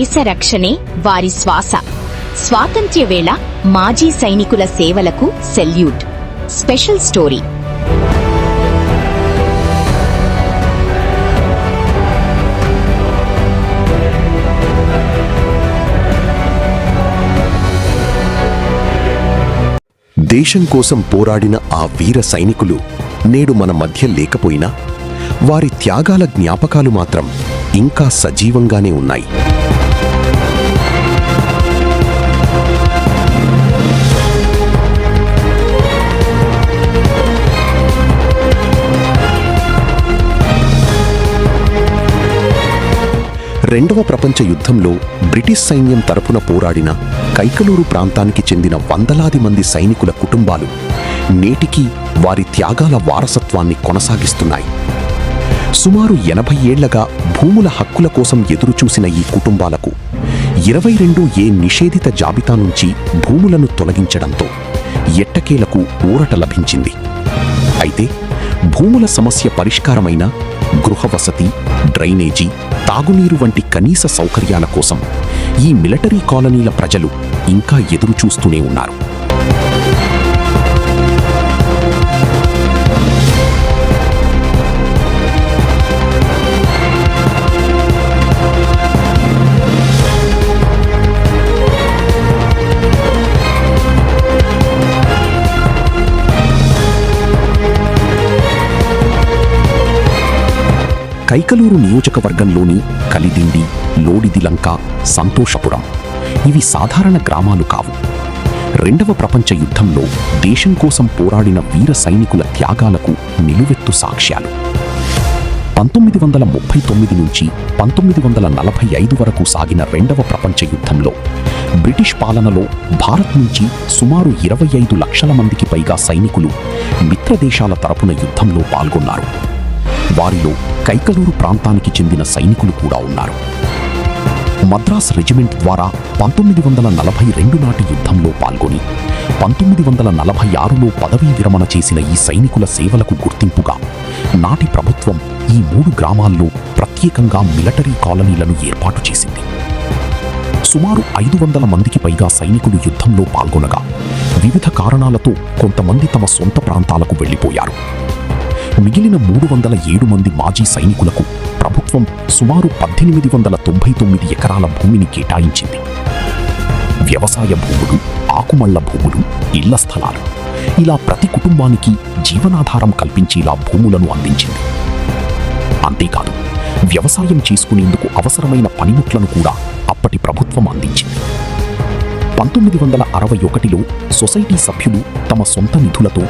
దేశ రక్షణే వారి శ్వాస. స్వాతంత్ర్య వేళ మాజీ సైనికుల సేవలకు సెల్యూట్. Special story. దేశం కోసం పోరాడిన ఆ వీర సైనికులు నేడు మన మధ్య లేకపోయినా వారి త్యాగాల జ్ఞాపకాలు మాత్రం ఇంకా సజీవంగానే ఉన్నాయి. రెండవ ప్రపంచ యుద్ధంలో బ్రిటిష్ సైన్యం తరపున పోరాడిన కైకలూరు ప్రాంతానికి చెందిన వందలాది మంది సైనికుల కుటుంబాలు నేటికీ వారి త్యాగాల వారసత్వాన్ని కొనసాగిస్తున్నాయి. సుమారు 80 ఏళ్లగా భూముల హక్కుల కోసం ఎదురుచూసిన ఈ కుటుంబాలకు 22A నిషేధిత జాబితా నుంచి భూములను తొలగించడంతో ఎట్టకేలకు ఊరట లభించింది. అయితే భూముల సమస్య పరిష్కారమైన గృహవసతి, డ్రైనేజీ, తాగునీరు వంటి కనీస సౌకర్యాల కోసం ఈ మిలిటరీ కాలనీల ప్రజలు ఇంకా ఎదురుచూస్తూనే ఉన్నారు. కైకలూరు నియోజకవర్గంలోని కలిదిండి, లోడిదిలంక, సంతోషపురం ఇవి సాధారణ గ్రామాలు కావు. రెండవ ప్రపంచ యుద్ధంలో దేశం కోసం పోరాడిన వీర సైనికుల త్యాగాలకు నిలువెత్తు సాక్ష్యాలు. 1939 నుంచి 1945 వరకు సాగిన రెండవ ప్రపంచ యుద్ధంలో బ్రిటిష్ పాలనలో భారత్ నుంచి సుమారు 25 లక్షల మందికి పైగా సైనికులు మిత్రదేశాల తరపున యుద్ధంలో పాల్గొన్నారు. వారిలో కైకలూరు ప్రాంతానికి చెందిన సైనికులు కూడా ఉన్నారు. మద్రాస్ రెజిమెంట్ ద్వారా 1942 నాటి యుద్ధంలో పాల్గొని 1946లో పదవీ విరమణ చేసిన ఈ సైనికుల సేవలకు గుర్తింపుగా నాటి ప్రభుత్వం ఈ 3 గ్రామాల్లో ప్రత్యేకంగా మిలిటరీ కాలనీలను ఏర్పాటు చేసింది. సుమారు 500 మందికి పైగా సైనికులు యుద్ధంలో పాల్గొనగా వివిధ కారణాలతో కొంతమంది తమ సొంత ప్రాంతాలకు వెళ్లిపోయారు. మిగిలిన 307 మంది మాజీ సైనికులకు ప్రభుత్వం సుమారు 1899 ఎకరాల భూమిని కేటాయించింది. వ్యవసాయ భూములు, ఆకుమళ్ల భూములు, ఇళ్ల స్థలాలు ఇలా ప్రతి కుటుంబానికి జీవనాధారం కల్పించేలా భూములను అందించింది. అంతేకాదు, వ్యవసాయం చేసుకునేందుకు అవసరమైన పనిముట్లను కూడా అప్పటి ప్రభుత్వం అందించింది. 1961లో సొసైటీ సభ్యులు తమ సొంత నిధులతో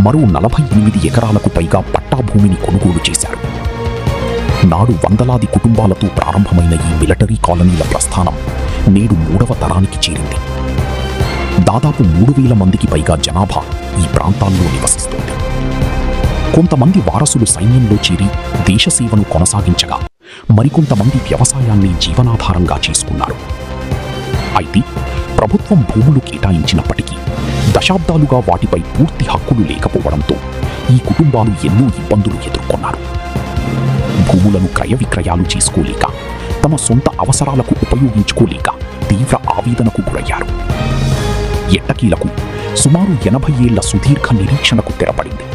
మరో 48 ఎకరాలకు పైగా పట్టా భూమిని కొనుగోలు చేశారు. నాడు వందలాది కుటుంబాలతో ప్రారంభమైన ఈ మిలిటరీ కాలనీల ప్రస్థానం నేడు 3వ తరానికి చేరింది. దాదాపు 3000 మందికి పైగా జనాభా ఈ ప్రాంతాల్లో నివసిస్తోంది. కొంతమంది వారసులు సైన్యంలో చేరి దేశసేవను కొనసాగించగా మరికొంతమంది వ్యవసాయాన్ని జీవనాధారంగా చేసుకున్నారు. అయితే ప్రభుత్వం భూములు కేటాయించినప్పటికీ దశాబ్దాలుగా వాటిపై పూర్తి హక్కులు లేకపోవడంతో ఈ కుటుంబాలు ఎన్నో ఇబ్బందులు ఎదుర్కొన్నారు. భూములను క్రయ విక్రయాలు చేసుకోలేక, తమ సొంత అవసరాలకు ఉపయోగించుకోలేక తీవ్ర ఆవేదనకు గురయ్యారు. ఎట్టకీలకు సుమారు 80 ఏళ్ల సుదీర్ఘ నిరీక్షణకు తెరపడింది.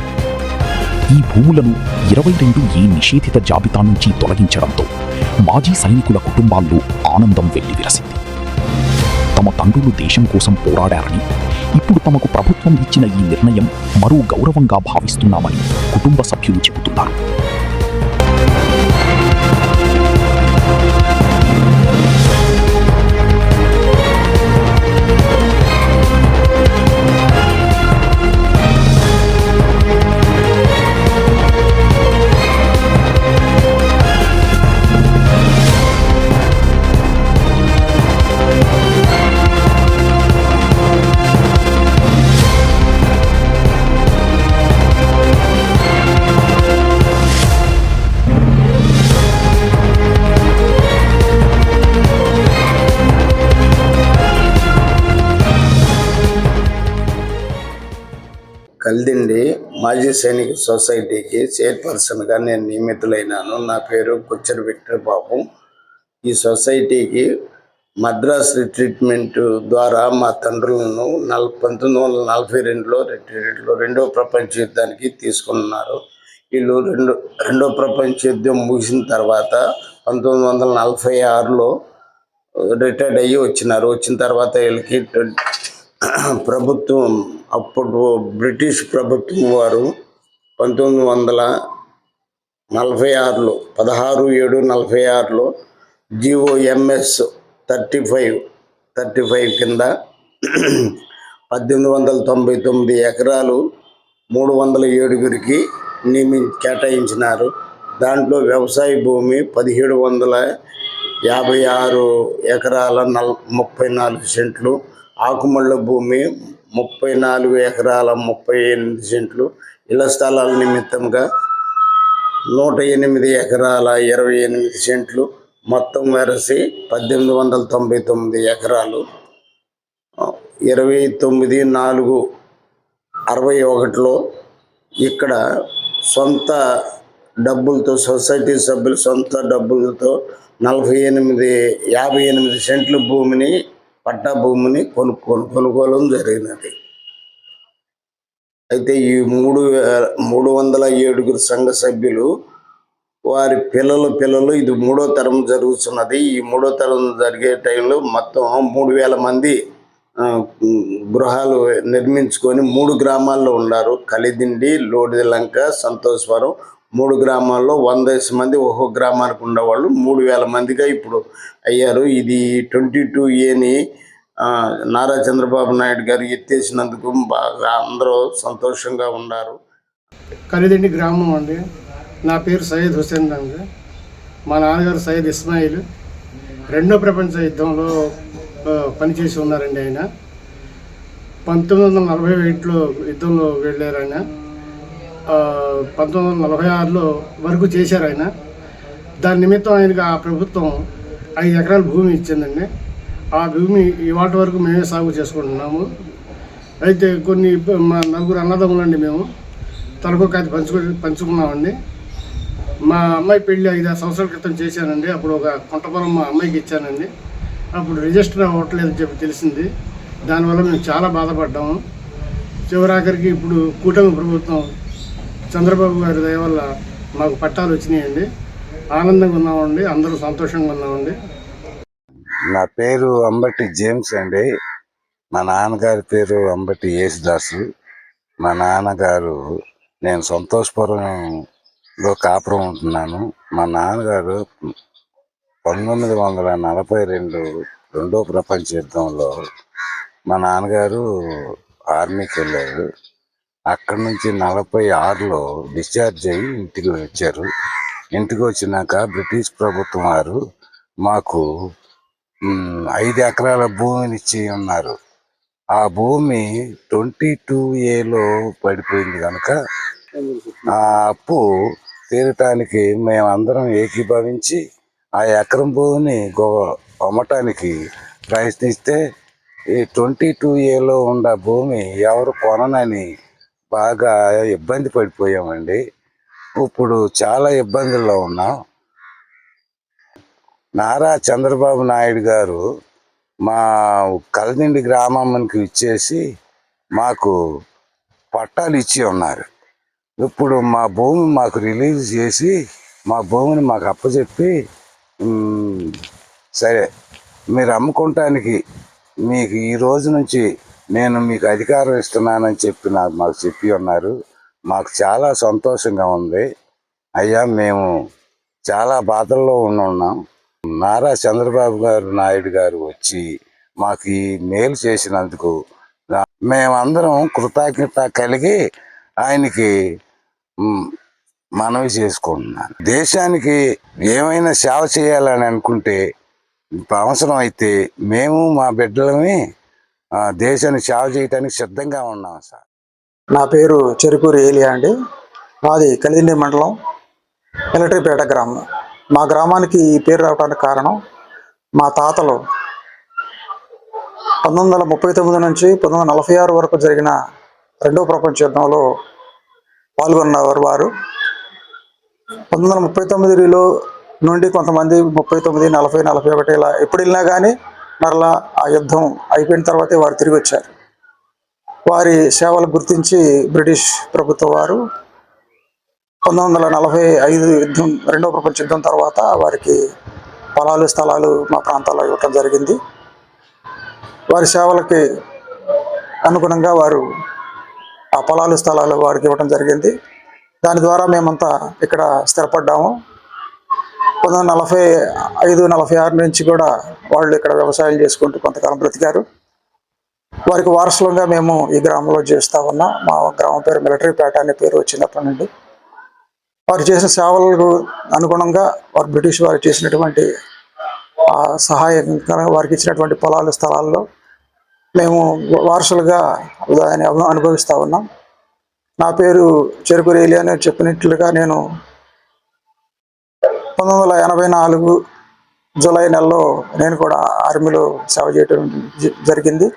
ఈ భూములను 22A నిషేధిత జాబితా నుంచి తొలగించడంతో మాజీ సైనికుల కుటుంబాల్లో ఆనందం వెల్లివిరసింది. తమ తండ్రులు దేశం కోసం పోరాడారని, ఇప్పుడు తమకు ప్రభుత్వం ఇచ్చిన ఈ నిర్ణయం మరో గౌరవంగా భావిస్తున్నామని కుటుంబ సభ్యులు చెబుతున్నారు. కలిదిండి మాజీ సైనిక సొసైటీకి చైర్పర్సన్గా నేను నియమితులైనాను. నా పేరు కుచ్చరి విక్టర్ బాబు. ఈ సొసైటీకి మద్రాస్ రిట్రీట్మెంట్ ద్వారా మా తండ్రులను 1942లో రిట్రీట్లో రెండో ప్రపంచ యుద్ధానికి తీసుకున్నారు. వీళ్ళు రెండో ప్రపంచ యుద్ధం ముగిసిన తర్వాత 1946లో రిటైర్డ్ అయ్యి వచ్చినారు. వచ్చిన తర్వాత వీళ్ళకి ప్రభుత్వం, అప్పుడు బ్రిటిష్ ప్రభుత్వం వారు 1946లో 16/7/46లో GOMS 35 కింద 1899 ఎకరాలు 307కి కేటాయించినారు. దాంట్లో వ్యవసాయ భూమి 1756 ఎకరాల 34 సెంట్లు, ఆకుమళ్ళ భూమి 34 ఎకరాల 38 సెంట్లు, ఇళ్ల స్థలాల నిమిత్తంగా 108 ఎకరాల 28 సెంట్లు, మొత్తం వెరసి 1899 ఎకరాలు. 29/4/61లో ఇక్కడ సొంత డబ్బులతో, సొసైటీ సభ్యుల సొంత డబ్బులతో 58 సెంట్లు భూమిని, పట్టా భూమిని కొనుగోలు జరిగినది. అయితే ఈ 307 సంఘ సభ్యులు, వారి పిల్లలు ఇది 3వ తరం జరుగుతున్నది. ఈ 3వ తరం జరిగే టైంలో మొత్తం 3000 మంది గృహాలు నిర్మించుకొని 3 గ్రామాల్లో ఉన్నారు. కలిదిండి, లోడిలంక, సంతోషవరం 3 గ్రామాల్లో 100 మంది ఒక్కొక్క గ్రామానికి ఉండేవాళ్ళు 3000 మందిగా ఇప్పుడు అయ్యారు. ఇది 22Aని నారా చంద్రబాబు నాయుడు గారు ఎత్తేసినందుకు బాగా అందరూ సంతోషంగా ఉన్నారు. కలిదిండి గ్రామం అండి. నా పేరు సయ్యద్ హుసేన్ అండి. మా నాన్నగారు సయ్యద్ ఇస్మాయిల్. రెండో ప్రపంచ యుద్ధంలో పనిచేసి ఉన్నారండి. ఆయన 1941లో యుద్ధంలో వెళ్ళారు. ఆయన 1946లో వరకు చేశారు. ఆయన దాని నిమిత్తం ఆయనకి ఆ ప్రభుత్వం 5 ఎకరాల భూమి ఇచ్చిందండి. ఆ భూమి ఇవాటి వరకు మేమే సాగు చేసుకుంటున్నాము. అయితే కొన్ని మా 4 అన్నదమ్ములండి, మేము తలకొక అది పంచుకున్నామండి. మా అమ్మాయి పెళ్ళి 5-6 సంవత్సరాల క్రితం చేశానండి. అప్పుడు ఒక కొంట పొలం మా అమ్మాయికి ఇచ్చానండి. అప్పుడు రిజిస్టర్ అవ్వట్లేదని చెప్పి తెలిసింది. దానివల్ల మేము చాలా బాధపడ్డాము. చివరాఖరికి ఇప్పుడు కూటమి ప్రభుత్వం చంద్రబాబు గారి దయ వల్ల మాకు పట్టాలు వచ్చినాయండి. ఆనందంగా ఉన్నామండి, అందరూ సంతోషంగా ఉన్నామండి. నా పేరు అంబటి జేమ్స్ అండి. మా నాన్నగారి పేరు అంబటి యేసుదాసు. మా నాన్నగారు, నేను సంతోషపురంలో కాపురం ఉంటున్నాను. మా నాన్నగారు 1942 రెండో ప్రపంచ యుద్ధంలో మా నాన్నగారు ఆర్మీకి వెళ్ళారు. అక్కడి నుంచి 46లో డిశ్చార్జ్ అయ్యి ఇంటికి వచ్చారు. ఇంటికి వచ్చినాక బ్రిటిష్ ప్రభుత్వం వారు మాకు 5 ఎకరాల భూమిని ఇచ్చి ఉన్నారు. ఆ భూమి 22Aలో పడిపోయింది కనుక ఆ అప్పు తీరటానికి మేమందరం ఏకీభవించి ఆ ఎకరం భూమిని అమ్మటానికి ప్రయత్నిస్తే ఈ 22Aలో ఉన్న భూమి ఎవరు కొననని బాగా ఇబ్బంది పడిపోయామండి. ఇప్పుడు చాలా ఇబ్బందుల్లో ఉన్నాం. నారా చంద్రబాబు నాయుడు గారు మా కలిదిండి గ్రామానికి ఇచ్చేసి మాకు పట్టాలు ఇచ్చి ఉన్నారు. ఇప్పుడు మా భూమి మాకు రిలీజ్ చేసి మా భూమిని మాకు అప్పచెప్పి, సరే మీరు అమ్ముకోవటానికి మీకు ఈ రోజు నుంచి నేను మీకు అధికారం ఇస్తున్నానని చెప్పి మాకు చెప్పి ఉన్నారు. మాకు చాలా సంతోషంగా ఉంది. అయ్యా, మేము చాలా బాధల్లో ఉన్నాం. నారా చంద్రబాబు నాయుడు గారు వచ్చి మాకు ఈ మేలు చేసినందుకు మేమందరం కృతజ్ఞత కలిగి ఆయనకి మనవి చేసుకుంటున్నాను. దేశానికి ఏమైనా సేవ చేయాలని అనుకుంటే, అవసరం అయితే మేము మా బిడ్డలమే దేశానికి సేవ చేయడానికి సిద్ధంగా ఉన్నాం సార్. నా పేరు చెరుకూరి ఏలియా అండి. మాది కలిదిండి మండలం, ఎలట్రిపేట గ్రామం. మా గ్రామానికి ఈ పేరు రావడానికి కారణం, మా తాతలు 1939 నుంచి 1946 వరకు జరిగిన రెండవ ప్రపంచ యుద్ధంలో పాల్గొన్నవారు. వారు 1939లో నుండి కొంతమంది 39, 40, 41 ఇలా ఎప్పుడు వెళ్ళినా కానీ మరలా ఆ యుద్ధం అయిపోయిన తర్వాతే వారు తిరిగి వచ్చారు. వారి సేవలు గుర్తించి బ్రిటిష్ ప్రభుత్వం వారు 1945 యుద్ధం, రెండవ ప్రపంచ యుద్ధం తర్వాత వారికి పొలాలు స్థలాలు మా ప్రాంతాల్లో ఇవ్వటం జరిగింది. వారి సేవలకి అనుగుణంగా వారు ఆ పొలాలు స్థలాలు వారికి ఇవ్వటం జరిగింది. దాని ద్వారా మేమంతా ఇక్కడ స్థిరపడ్డాము. 1945-46 నుంచి కూడా వాళ్ళు ఇక్కడ వ్యవసాయం చేసుకుంటూ కొంతకాలం బ్రతికారు. వారికి వారసులంగా మేము ఈ గ్రామంలో జీవిస్తూ ఉన్నాం. మా గ్రామం పేరు మిలిటరీపేట అనే పేరు వచ్చినప్పటి నుండి వారు చేసిన సేవలకు అనుగుణంగా వారు బ్రిటిష్ వారు చేసినటువంటి సహాయంగా వారికి ఇచ్చినటువంటి పొలాలు స్థలాల్లో మేము వారసులుగా దాన్ని అనుభవిస్తూ ఉన్నాం. నా పేరు చెరుకూరి ఏలియా అని చెప్పినట్లుగా నేను 1984 జూలై నెలలో నేను కూడా ఆర్మీలో సేవ చేయడం జరిగింది.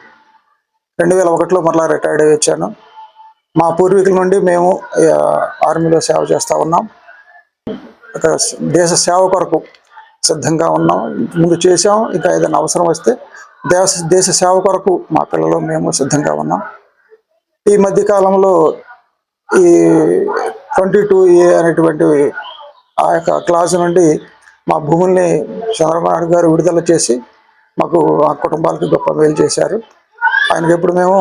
2001లో మరలా రిటైర్డ్ అయ్యి వచ్చాను. మా పూర్వీకుల నుండి మేము ఆర్మీలో సేవ చేస్తూ ఉన్నాం. దేశ సేవ కొరకు సిద్ధంగా ఉన్నాం. ముందు చేసాం, ఇంకా ఏదైనా అవసరం వస్తే దేశ సేవ కొరకు మా పిల్లలు మేము సిద్ధంగా ఉన్నాం. ఈ మధ్య కాలంలో ఈ 22A అనేటువంటి ఆ యొక్క క్లాసు నుండి మా భూముల్ని చంద్రబాబు నాయుడు గారు విడుదల చేసి మాకు ఆ కుటుంబాలకి గొప్ప మేలు చేశారు. ఆయనకి ఎప్పుడు మేము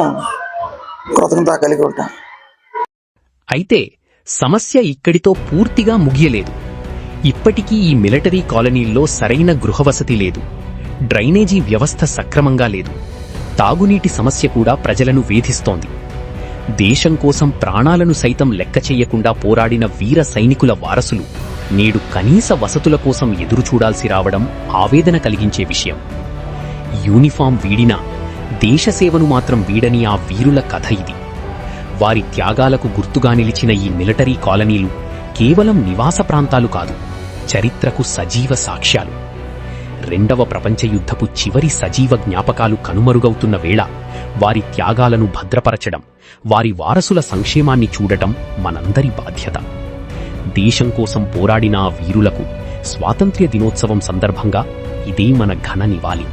కృతజ్ఞత కలిగి ఉంటాం. అయితే సమస్య ఇక్కడితో పూర్తిగా ముగియలేదు. ఇప్పటికీ ఈ మిలిటరీ కాలనీల్లో సరైన గృహవసతి లేదు, డ్రైనేజీ వ్యవస్థ సక్రమంగా లేదు, తాగునీటి సమస్య కూడా ప్రజలను వేధిస్తోంది. దేశం కోసం ప్రాణాలను సైతం లెక్క చెయ్యకుండా పోరాడిన వీర సైనికుల వారసులు నేడు కనీస వసతుల కోసం ఎదురుచూడాల్సి రావడం ఆవేదన కలిగించే విషయం. యూనిఫాం వీడినా దేశసేవను మాత్రం వీడని ఆ వీరుల కథ ఇది. వారి త్యాగాలకు గుర్తుగా నిలిచిన ఈ మిలిటరీ కాలనీలు కేవలం నివాస ప్రాంతాలు కాదు, చరిత్రకు సజీవ సాక్ష్యాలు. రెండవ ప్రపంచ యుద్ధపు చివరి సజీవ జ్ఞాపకాలు కనుమరుగవుతున్న వేళ వారి త్యాగాలను భద్రపరచడం, వారి వారసుల సంక్షేమాన్ని చూడటం మనందరి బాధ్యత. దేశం కోసం పోరాడిన ఆ వీరులకు స్వాతంత్ర్య దినోత్సవం సందర్భంగా ఇదే మన ఘన నివాళి.